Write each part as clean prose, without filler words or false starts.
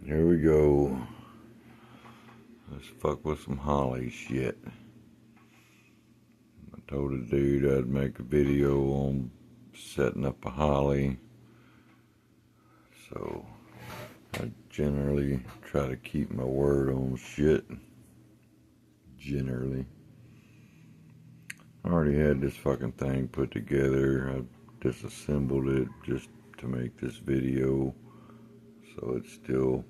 Here we go. Let's fuck with some Holley shit. I told a dude I'd make a video on setting up a Holley. So I generally try to keep my word on shit. Generally. I already had this fucking thing put together. I disassembled it just to make this video. So it's still,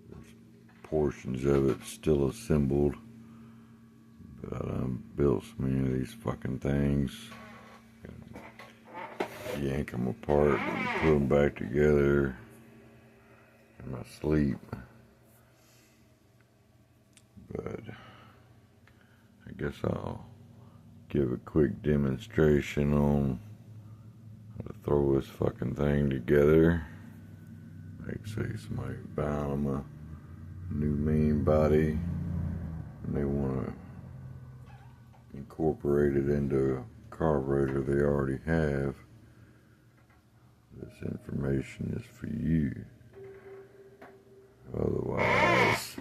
there's portions of it still assembled. But I built so many of these fucking things. Yank them apart and put them back together in my sleep. But I guess I'll give a quick demonstration on how to throw this fucking thing together. Like say somebody buying them a new main body and they want to incorporate it into a carburetor they already have. This information is for you. Otherwise,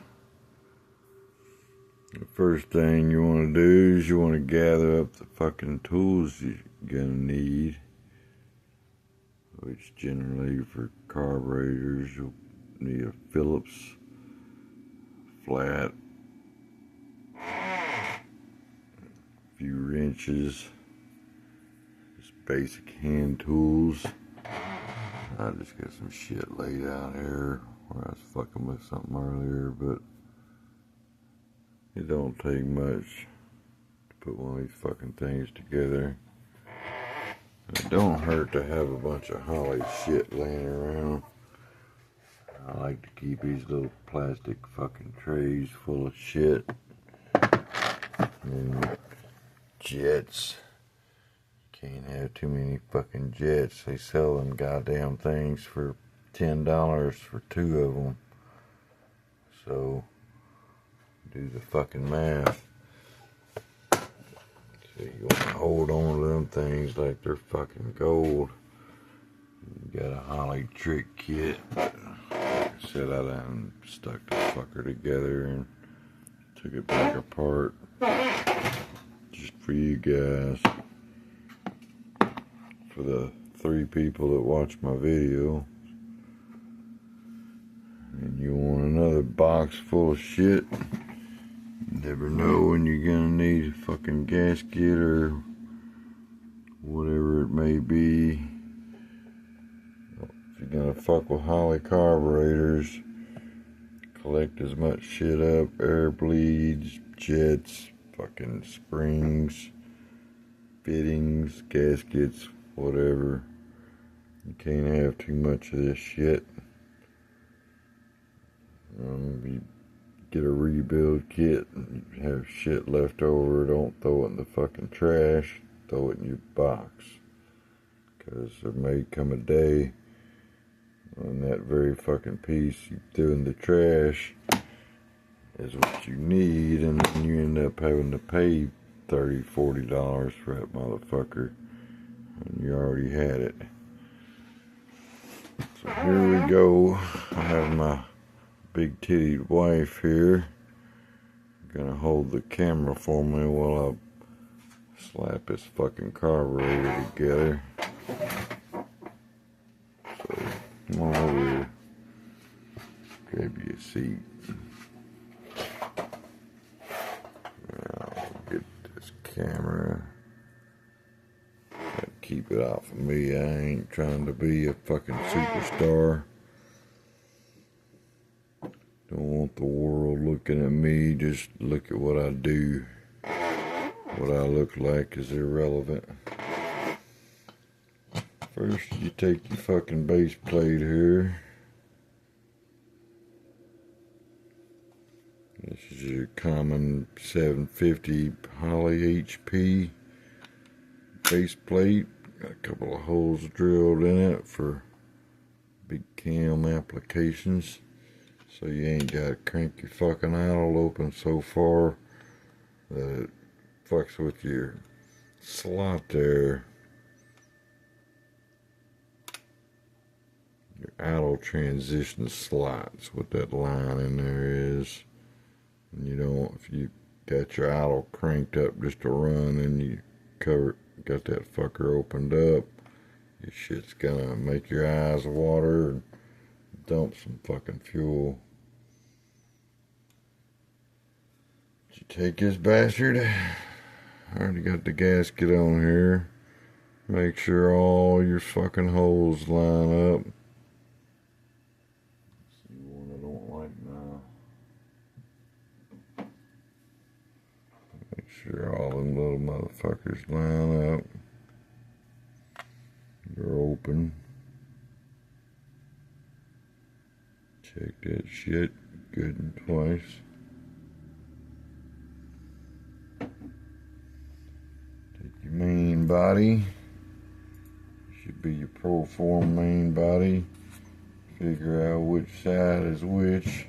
the first thing you want to do is you want to gather up the fucking tools you're gonna need, which generally for carburetors you'll need a Phillips flat, a few wrenches, just basic hand tools. I just got some shit laid out here where I was fucking with something earlier, but it don't take much to put one of these fucking things together. It don't hurt to have a bunch of Holley shit laying around. I like to keep these little plastic fucking trays full of shit. And jets. Can't have too many fucking jets. They sell them goddamn things for $10 for 2 of them. So do the fucking math. So you want to hold on to them things like they're fucking gold. You got a Holley trick kit. Like I said, I done stuck the fucker together and took it back apart just for you guys. For the 3 people that watch my video. And you want another box full of shit. You never know when you're gonna need a fucking gasket or whatever it may be. If you're gonna fuck with Holley carburetors, collect as much shit up, air bleeds, jets, fucking springs, fittings, gaskets, whatever. You can't have too much of this shit. You get a rebuild kit and you have shit left over, don't throw it in the fucking trash, throw it in your box. Because there may come a day when that very fucking piece you threw in the trash is what you need, and then you end up having to pay $30, $40 for that motherfucker. And you already had it. So here we go. I have my big tittied wife here. Gonna hold the camera for me while I slap this fucking carburetor together. So come on over here. Grab you a seat. I'll get this camera. Keep it off of me. I ain't trying to be a fucking superstar. Don't want the world looking at me. Just look at what I do. What I look like is irrelevant. First, you take your fucking base plate here. This is your common 750 Holley HP base plate. Got a couple of holes drilled in it for big cam applications. So you ain't got to crank your fucking idle open so far that it fucks with your slot there. Your idle transition slots, what that line in there is. And you don't, if you got your idle cranked up just to run and you got that fucker opened up, your shit's gonna make your eyes water and dump some fucking fuel. You take this bastard. I already got the gasket on here. Make sure all your fucking holes line up. See one I don't like now. Make sure all them little motherfuckers line up. They're open. Check that shit good and twice. Take your main body. Should be your Proform main body. Figure out which side is which.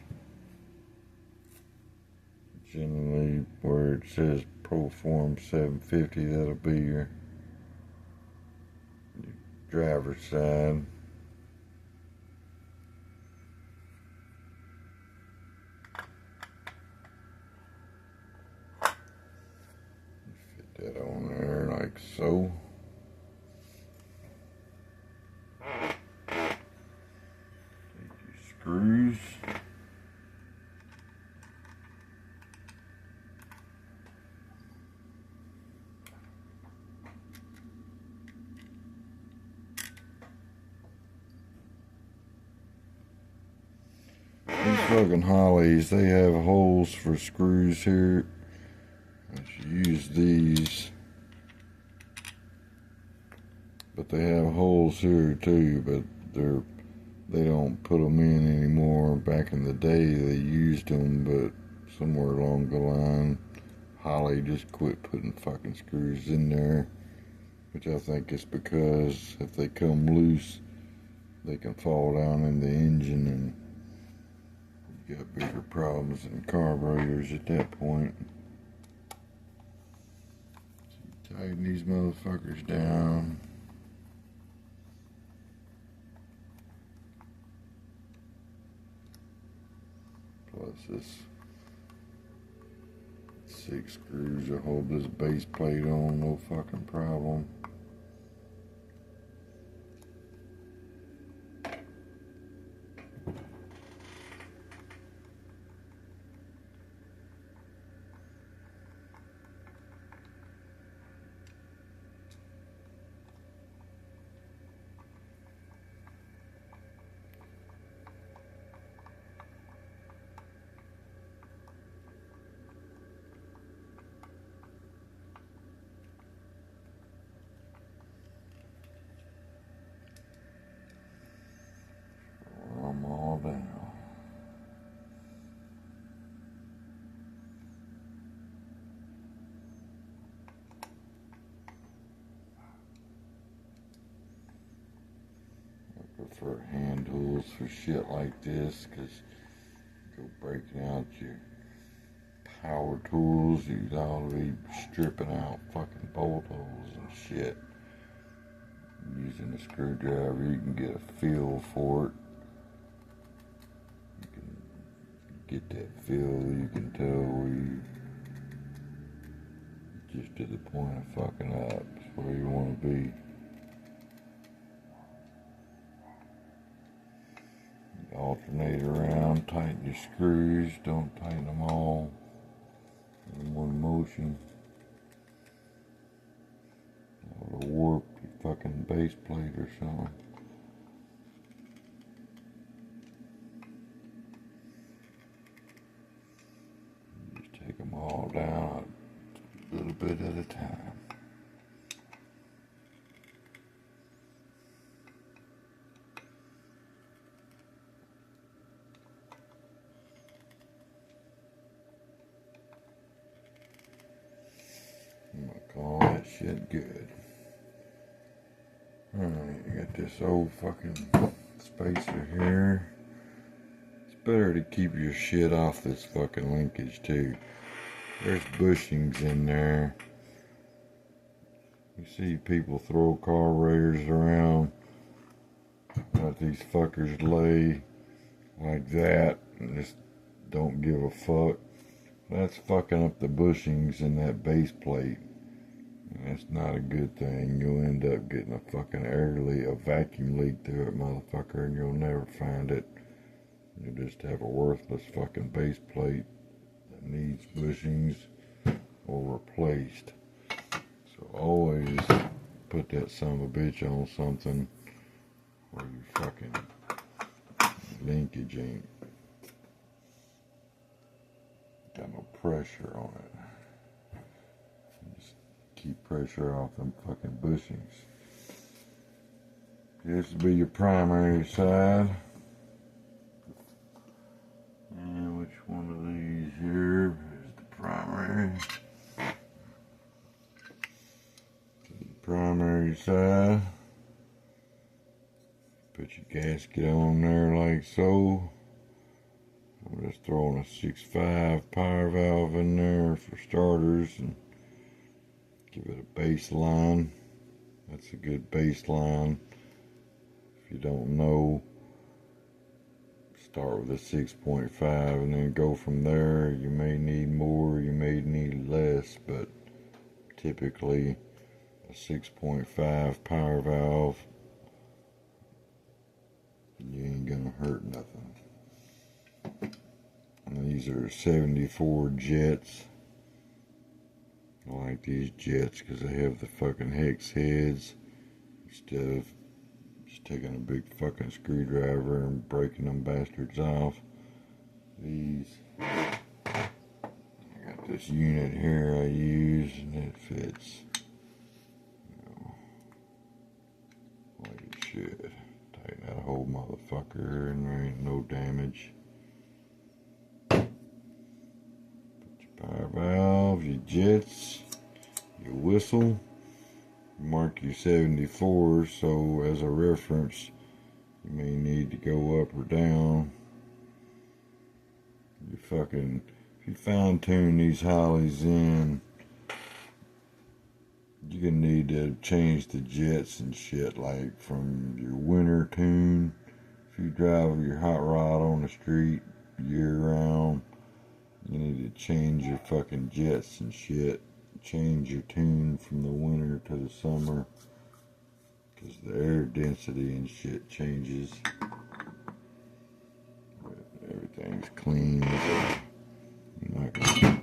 Generally where it says Proform 750, that'll be your driver's side. Fit that on there like so. Take your screws. These fucking Holleys, they have holes for screws here. I should use these. But they have holes here too, but they don't put them in anymore. Back in the day they used them, but somewhere along the line Holley just quit putting fucking screws in there. Which I think is because if they come loose, they can fall down in the engine and you got bigger problems than carburetors at that point. So tighten these motherfuckers down. Plus this 6 screws will hold this base plate on, no fucking problem. All down. I prefer hand tools for shit like this, because you go breaking out your power tools, you ought to be stripping out fucking bolt holes and shit. Using a screwdriver, you can get a feel for it. Get that feel, you can tell where you just to the point of fucking up. That's where you want to be. You alternate around, tighten your screws, don't tighten them all in one motion. It'll warp your fucking base plate or something. Take them all down a little bit at a time. I'm gonna call that shit good. Alright, you got this old fucking spacer here. It's better to keep your shit off this fucking linkage too. There's bushings in there. You see people throw carburetors around. I let these fuckers lay like that and just don't give a fuck. That's fucking up the bushings in that base plate. And that's not a good thing. You'll end up getting a fucking air leak, a vacuum leak through it, motherfucker, and you'll never find it. You'll just have a worthless fucking base plate that needs bushings or replaced. So always put that son of a bitch on something where you fucking linkage ain't got no pressure on it. Just keep pressure off them fucking bushings. This will be your primary side. And which one of these here is the primary? The primary side. Put your gasket on there like so. I'm just throwing a 6.5 power valve in there for starters and give it a baseline. That's a good baseline. If you don't know, start with a 6.5 and then go from there. You may need more, you may need less, but typically a 6.5 power valve, you ain't gonna hurt nothing. And these are 74 jets. I like these jets because they have the fucking hex heads instead of just taking a big fucking screwdriver and breaking them bastards off. These, I got this unit here I use and it fits, like it should. Tighten that whole motherfucker and there ain't no damage. Power valve, your jets, your whistle, mark your 74, so as a reference you may need to go up or down. If you fine tune these Holleys in, you're gonna need to change the jets and shit, like from your winter tune. If you drive your hot rod on the street year round, you need to change your fucking jets and shit. Change your tune from the winter to the summer. Because the air density and shit changes. But everything's clean. I'm not gonna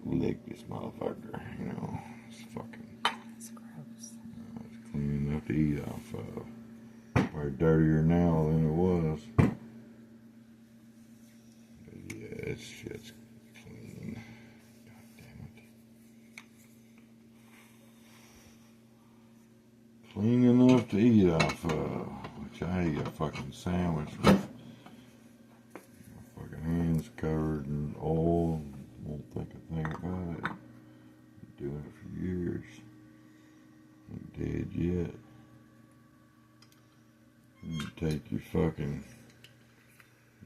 lick this motherfucker, you know. It's fucking... It's gross. It's clean enough to eat off of. Probably dirtier now than it was. This shit's clean. God damn it. Clean enough to eat off of. Which I ate a fucking sandwich with my fucking hands covered in oil. Won't think a thing about it. Been doing it for years. Ain't dead yet. You take your fucking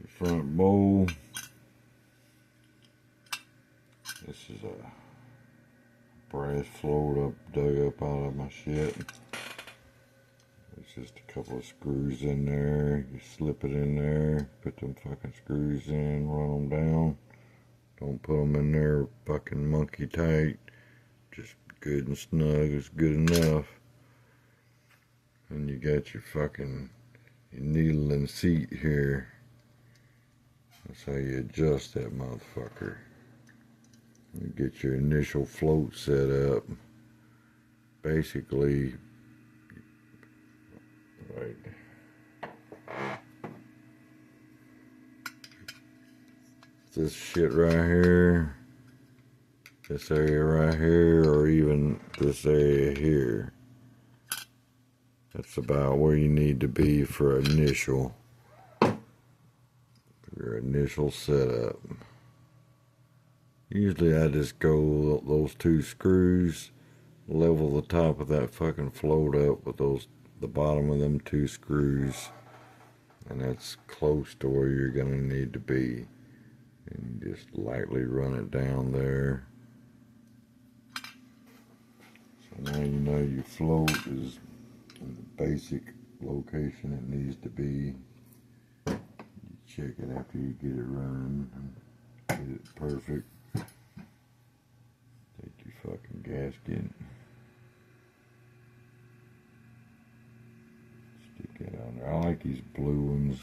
front bowl. This is a brass float dug up out of my shit. It's just a couple of screws in there. You slip it in there, put them fucking screws in, run them down. Don't put them in there fucking monkey tight. Just good and snug is good enough. And you got your fucking needle and seat here. That's how you adjust that motherfucker. You get your initial float set up. Basically, right. This shit right here, this area right here, or even this area here. That's about where you need to be for your initial setup. Usually I just go those two screws, level the top of that fucking float up with the bottom of them two screws, and that's close to where you're gonna need to be. And you just lightly run it down there. So now you know your float is in the basic location it needs to be. You check it after you get it running and get it perfect. Take your fucking gasket. Stick it on there. I like these blue ones.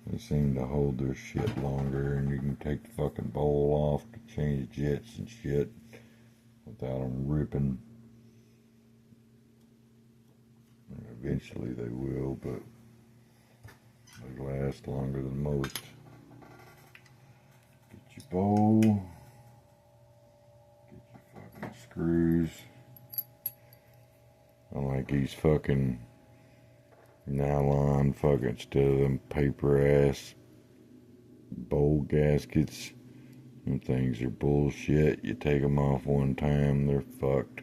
They seem to hold their shit longer, and you can take the fucking bowl off to change jets and shit without them ripping. And eventually they will, but they last longer than most. Get your bowl. Get your fucking screws. I like these fucking nylon fucking instead of them paper ass bowl gaskets. Them things are bullshit. You take them off one time, they're fucked.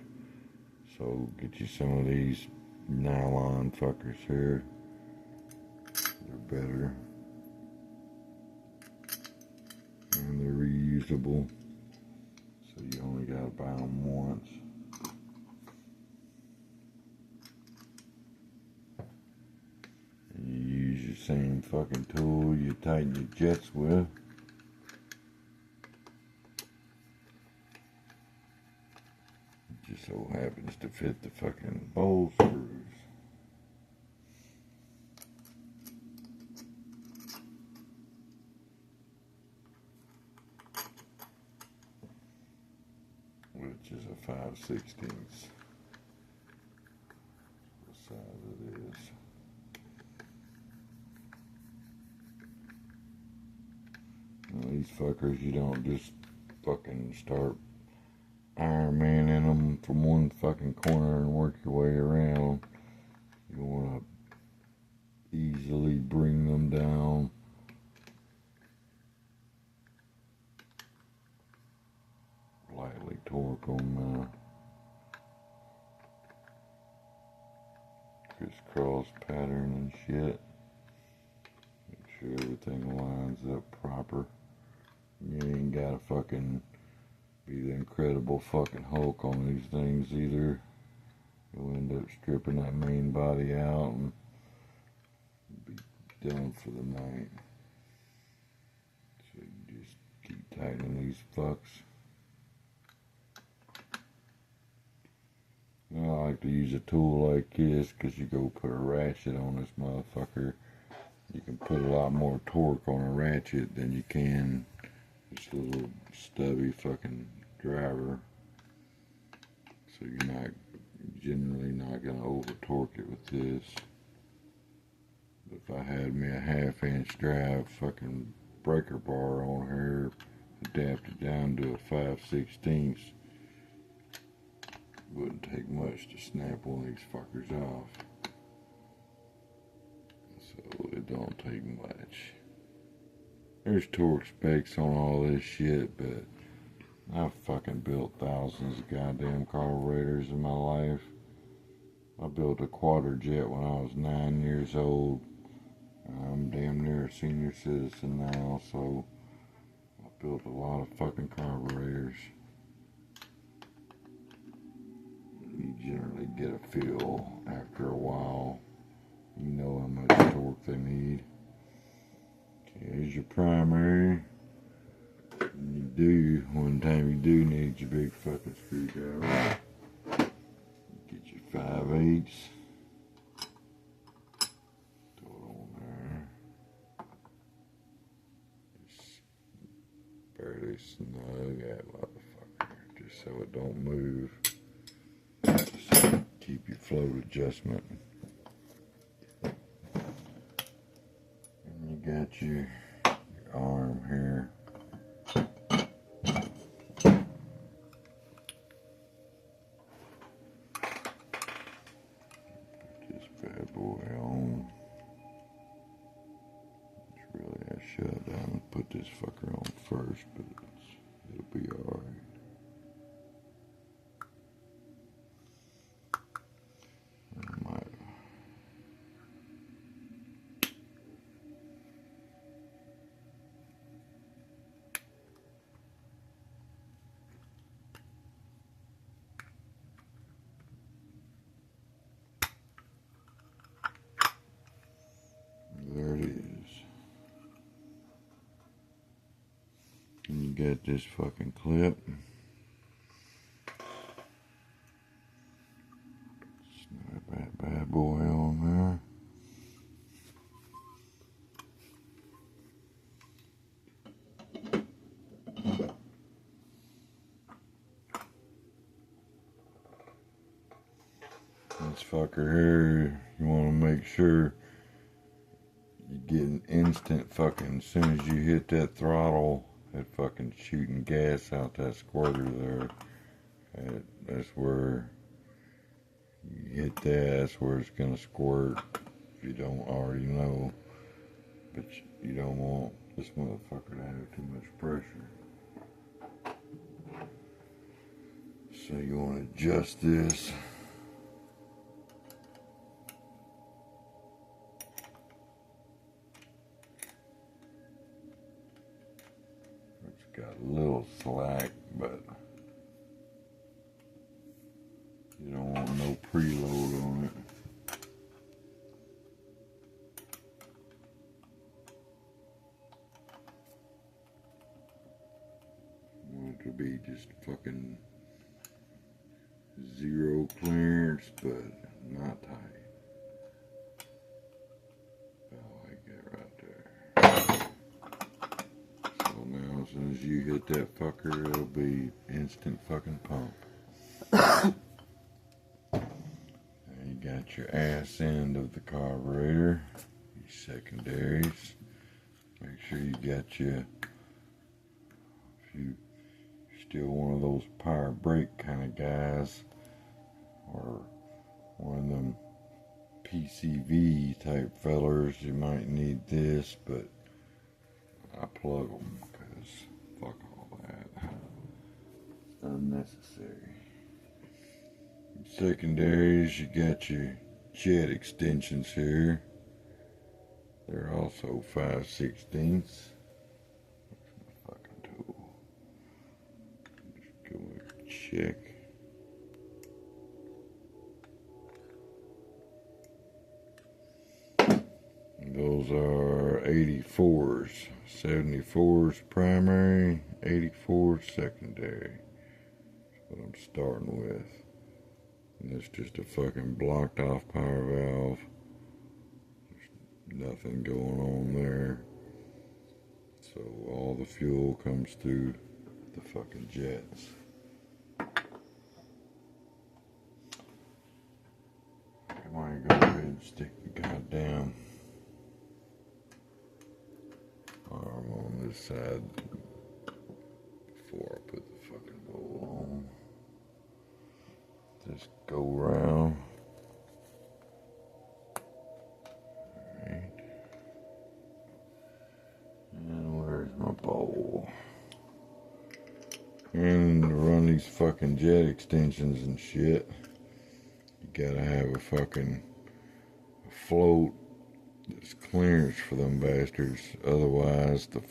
So get you some of these nylon fuckers here. They're better. And they're reusable. So you only gotta buy them once. You use your same fucking tool you tighten your jets with. It just so happens to fit the fucking bowl screws. Which is a 5/16. The size it is. These fuckers, you don't just fucking start Iron Man in them from one fucking corner and work your way around. You want to easily bring them down. Lightly torque them. Crisscross pattern and shit. Make sure everything lines up proper. You ain't gotta fucking be the Incredible fucking Hulk on these things either. You'll end up stripping that main body out and be done for the night. So you just keep tightening these fucks. I like to use a tool like this because you go put a ratchet on this motherfucker. You can put a lot more torque on a ratchet than you can this little stubby fucking driver. So you're not generally not gonna over torque it with this. But if I had me a 1/2-inch drive fucking breaker bar on here, adapted down to a 5/16, wouldn't take much to snap one of these fuckers off. So it don't take much. There's torque specs on all this shit, but I've fucking built thousands of goddamn carburetors in my life. I built a quadrajet jet when I was 9 years old. I'm damn near a senior citizen now, so I built a lot of fucking carburetors. You generally get a feel after a while. You know how much torque they need. Okay, here's your primary. And one time you do need your big fucking screwdriver. Get your 5/8. Throw it on there. Just barely snug that motherfucker, just so it don't move. Just keep your float adjustment. And you got your arm here. Bad boy on. It's really I shut it down and put this fucker on first, but it'll be alright. Get this fucking clip. Snap that bad boy on there. This fucker here, you want to make sure you get an instant fucking, as soon as you hit that throttle, that fucking shooting gas out that squirter there. That's where you hit that, that's where it's gonna squirt, if you don't already know. But you don't want this motherfucker to have too much pressure. So you want to adjust this. It's got a little slack, but you don't want no preload on it. You want it to be just fucking zero clearance, but not tight. Oh, I get right there. So now, as soon as you hit that fucker, it'll be instant fucking pump. And you got your ass end of the carburetor, your secondaries. Make sure you got your, if you still one of those power brake kind of guys, or one of them PCV type fellers, you might need this, but I plug them because fuck all that. It's unnecessary. Secondaries, you got your jet extensions here. They're also 5/16. Check. Those are 84s, 74s primary, 84s secondary. That's what I'm starting with. And that's just a fucking blocked off power valve. There's nothing going on there. So all the fuel comes through the fucking jets. I want to go ahead and stick the goddamn arm on this side before I put the fucking bowl on. Just go around. Alright. And where's my bowl? And to run these fucking jet extensions and shit, you gotta have a fucking float that's clearance for them bastards. Otherwise, the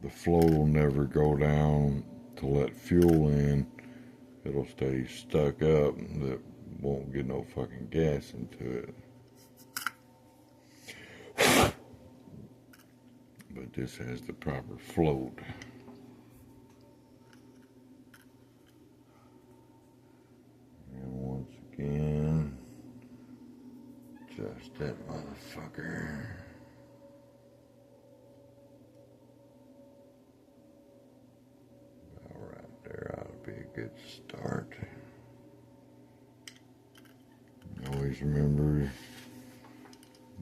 flow will never go down to let fuel in. It'll stay stuck up and that won't get no fucking gas into it. But this has the proper float. And once again, adjust that motherfucker. About right there ought to be a good start. Always remember,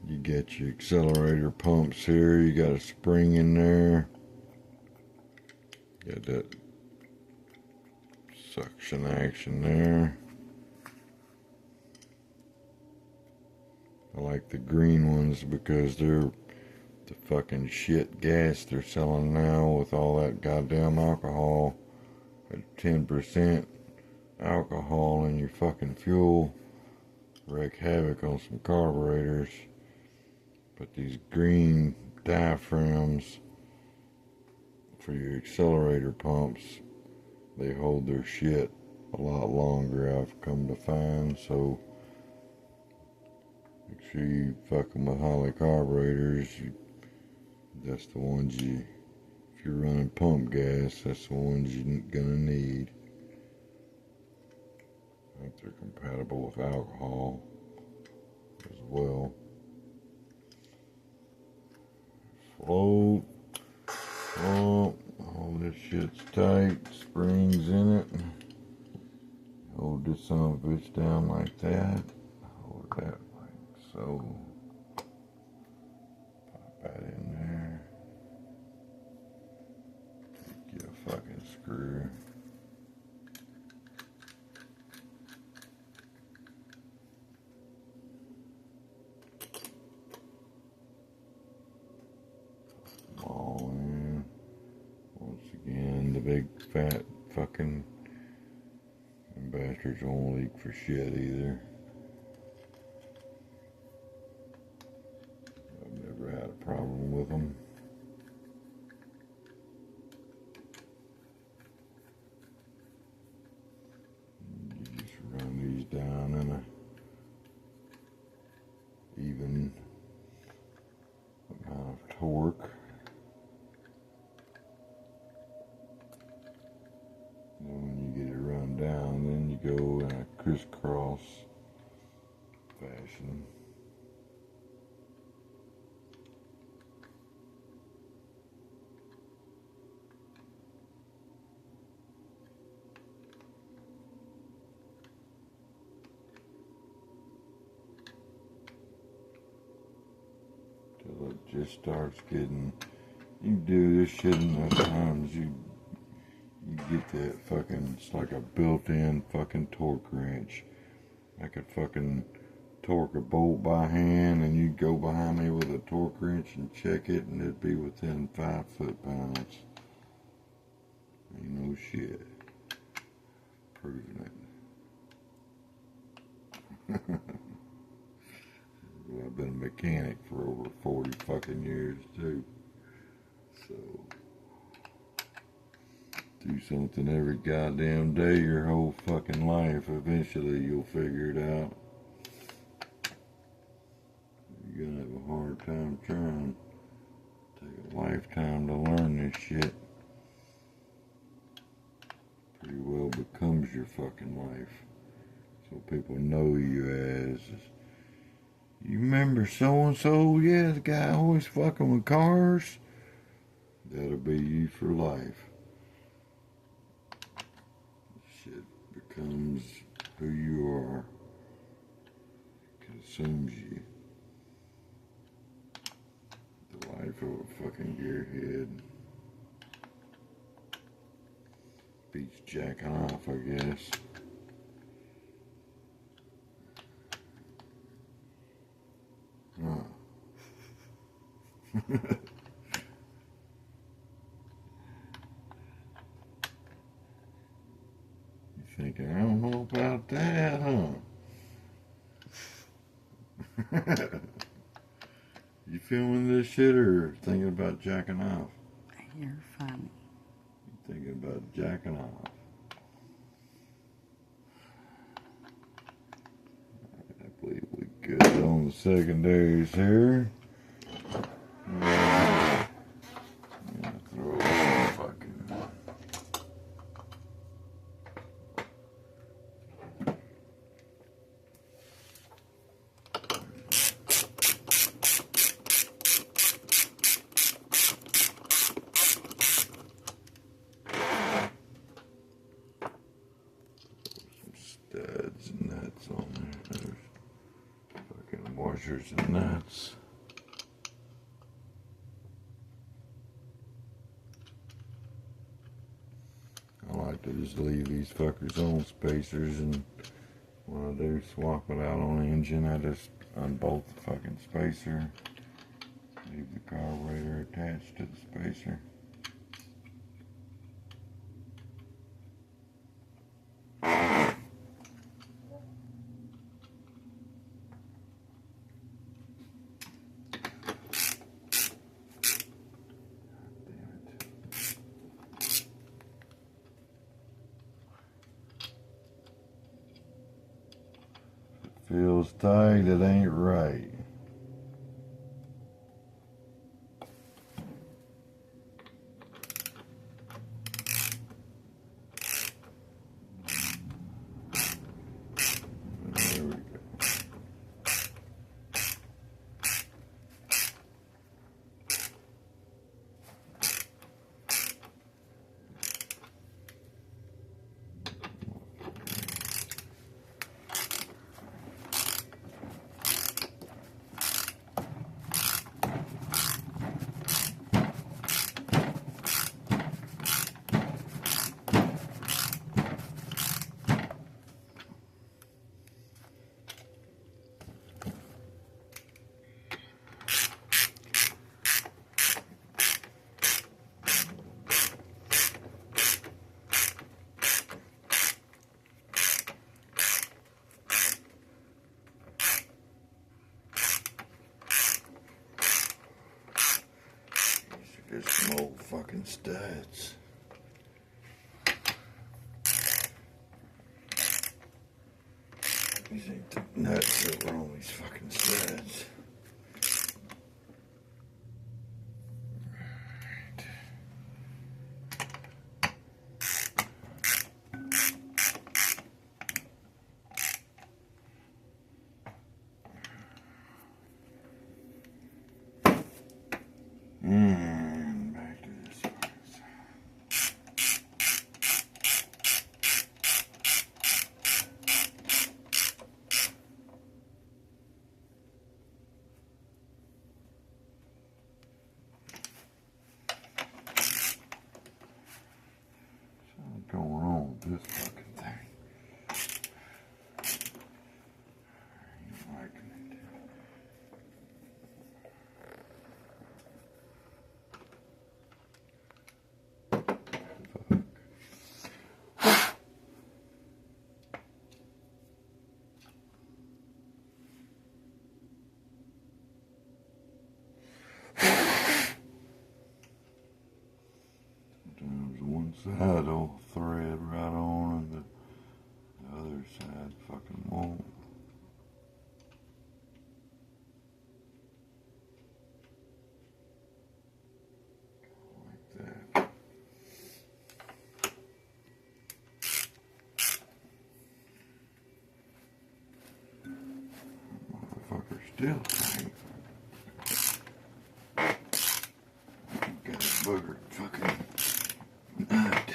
you get your accelerator pumps here, you got a spring in there. Got that suction action there. I like the green ones because they're the fucking shit gas they're selling now with all that goddamn alcohol. At 10% alcohol in your fucking fuel. Wreak havoc on some carburetors. But these green diaphragms for your accelerator pumps, they hold their shit a lot longer, I've come to find. So make sure you fucking with Holley carburetors. That's the ones you, if If you're running pump gas, that's the ones you're gonna need. I think they're compatible with alcohol as well. Float, pump, all this shit's tight, springs in it. Hold this son of a bitch down like that. Hold that like so. Pop that in there. Get a fucking screw. All in. Once again, the big fat fucking bastards won't leak for shit either. I've never had a problem with them. You just run these down in a even amount of torque. And then when you get it run down, then you go in a crisscross fashion. Till it just starts getting, you do this shit enough times, you get that fucking, it's like a built-in fucking torque wrench. I could fucking torque a bolt by hand and you'd go behind me with a torque wrench and check it and it'd be within 5 foot-pounds. Ain't no shit. Proving it. Well, I've been a mechanic for over 40 fucking years too. So do something every goddamn day your whole fucking life. Eventually you'll figure it out. You're gonna have a hard time trying. Take a lifetime to learn this shit. Pretty well becomes your fucking life. So people know you as, you remember so-and-so? Yeah, the guy always fucking with cars. That'll be you for life. Shit becomes who you are. Consumes you. The life of a fucking gearhead. Beats jacking off, I guess. Huh. Thinking, I don't know about that, huh? You filming this shit or thinking about jacking off? You're funny. You thinking about jacking off? I believe we good on the secondaries here. Throw some fucking. Studs and nuts on there. There's fucking washers and nuts. I like to just leave these fuckers on spacers, and when I do swap it out on the engine, I just unbolt the fucking spacer, leave the carburetor attached to the spacer. Feels tight, it ain't right. at some old fucking studs. These ain't the nuts that were on these fucking studs. Back to this one. What's going on with this fucking thing? I ain't liking it. Sometimes one side will thread right on and the other side fucking won't. Like that. Motherfucker still tight. Got a booger fucking nut.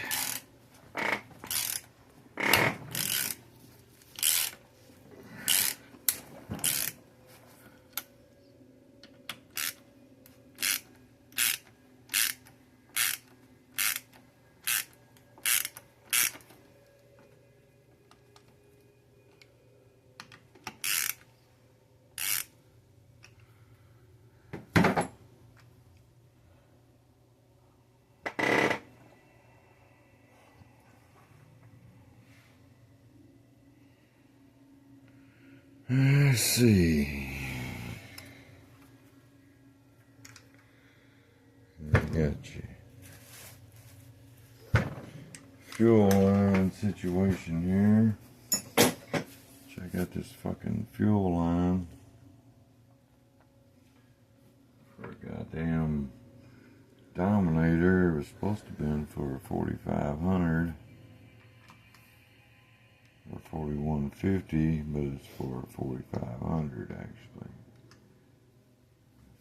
Let's see. I got you. Fuel line situation here. Check out this fucking fuel line. For a goddamn Dominator. It was supposed to have been for 4,500. Or 4,150, but it's for 4,500 actually.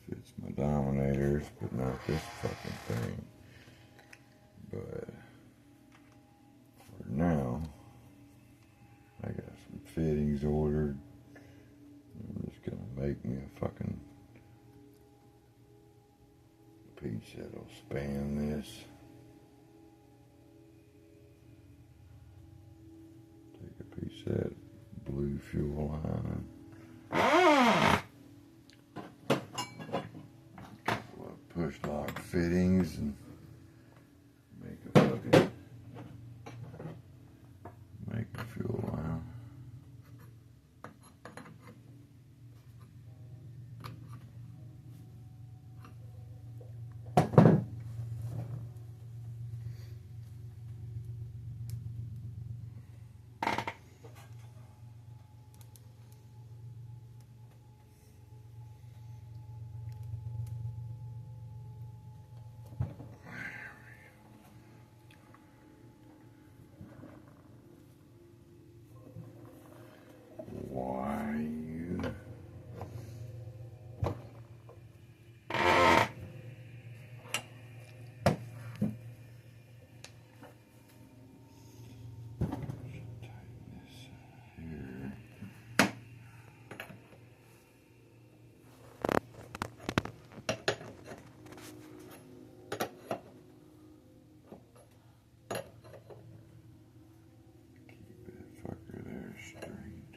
Fits my Dominators, but not this fucking thing. But for now, I got some fittings ordered. I'm just gonna make me a fucking piece that'll span this. Piece of that blue fuel line. Couple of push lock fittings and make a fuel line. Why you? Tighten this here. Keep that fucker there straight.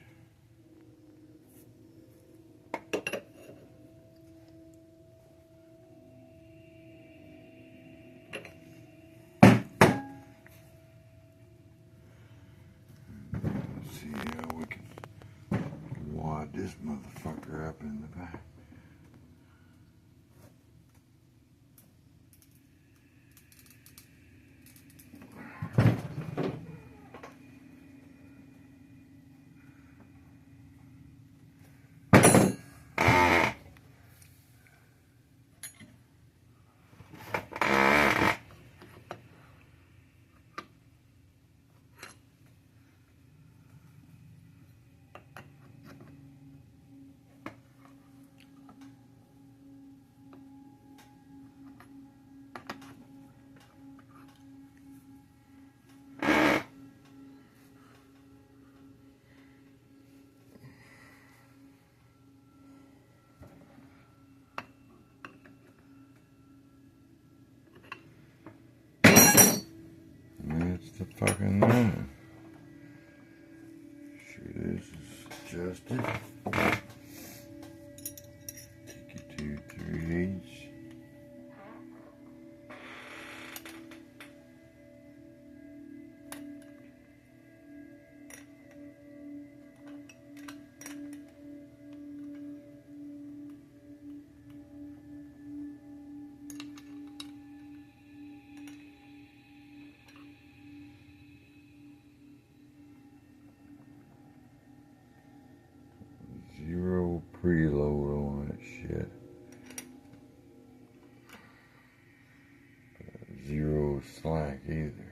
See how we can wad this motherfucker up in the back. fucking know. Sure this is adjusted. Take it to 3/8. Zero preload on that shit. Zero slack either.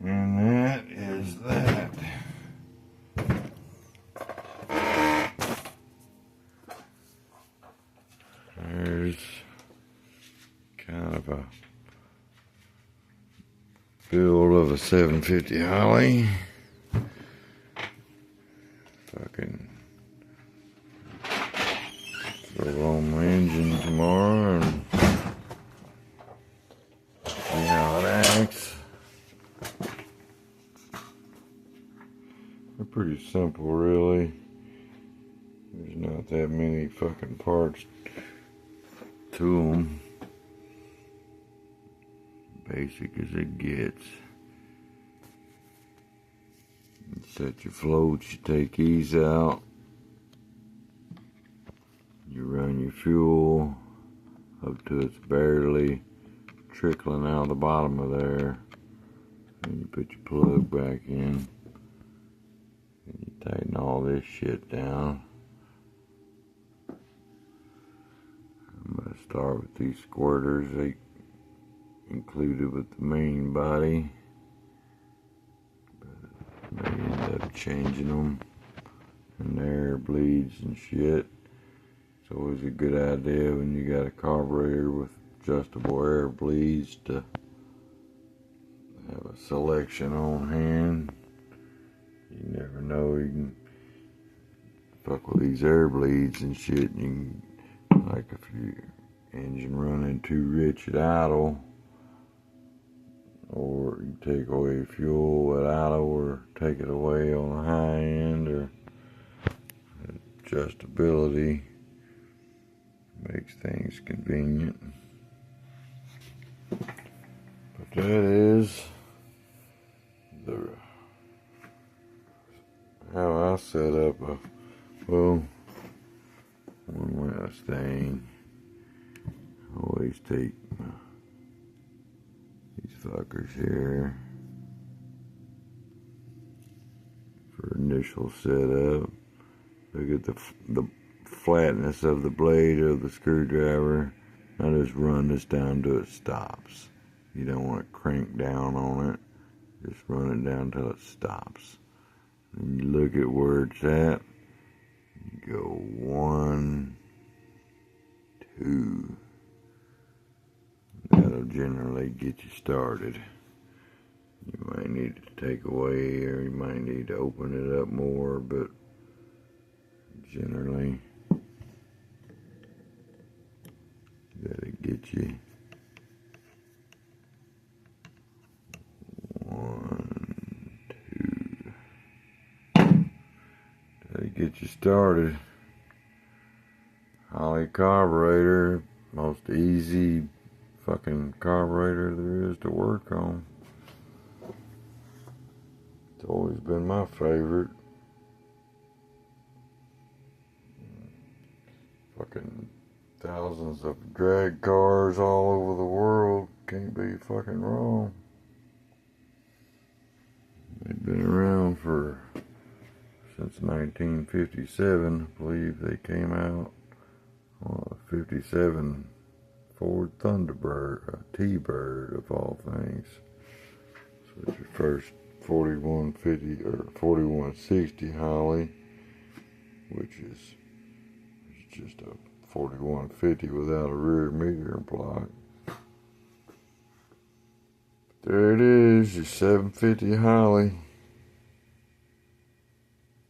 And that is that. There's kind of a build of a 750 Holley. Fucking throw it on my engine tomorrow and see how it acts. They're pretty simple, really. There's not that many fucking parts to them. Basic as it gets. You set your floats, you take these out. You run your fuel up to it's barely trickling out the bottom of there. And you put your plug back in. And you tighten all this shit down. I'm going to start with these squirters. They included with the main body. But may end up changing them. And the air bleeds and shit. It's always a good idea when you got a carburetor with adjustable air bleeds to have a selection on hand. You never know, you can fuck with these air bleeds and shit. And you can, like if your engine running too rich at idle, or you take away fuel at idle, or take it away on the high end, or adjustability makes things convenient. But that is the how I set up a, well, one last thing. I always take these fuckers here for initial setup. Look at the flatness of the blade of the screwdriver. I just run this down till it stops. You don't want to crank down on it. Just run it down till it stops. And you look at where it's at. You go 1, 2. That'll generally get you started. You might need to take away, or you might need to open it up more, but generally that'll get you 1, 2. That'll get you started. Holley carburetor, most easy fucking carburetor there is to work on. It's always been my favorite. Fucking thousands of drag cars all over the world. Can't be fucking wrong. They've been around since 1957. I believe they came out on a 57 Ford Thunderbird, a T-Bird of all things. So it's your first 4150 or 4160 Holley, which is just a 4150 without a rear meter block. There it is, your 750 Holley.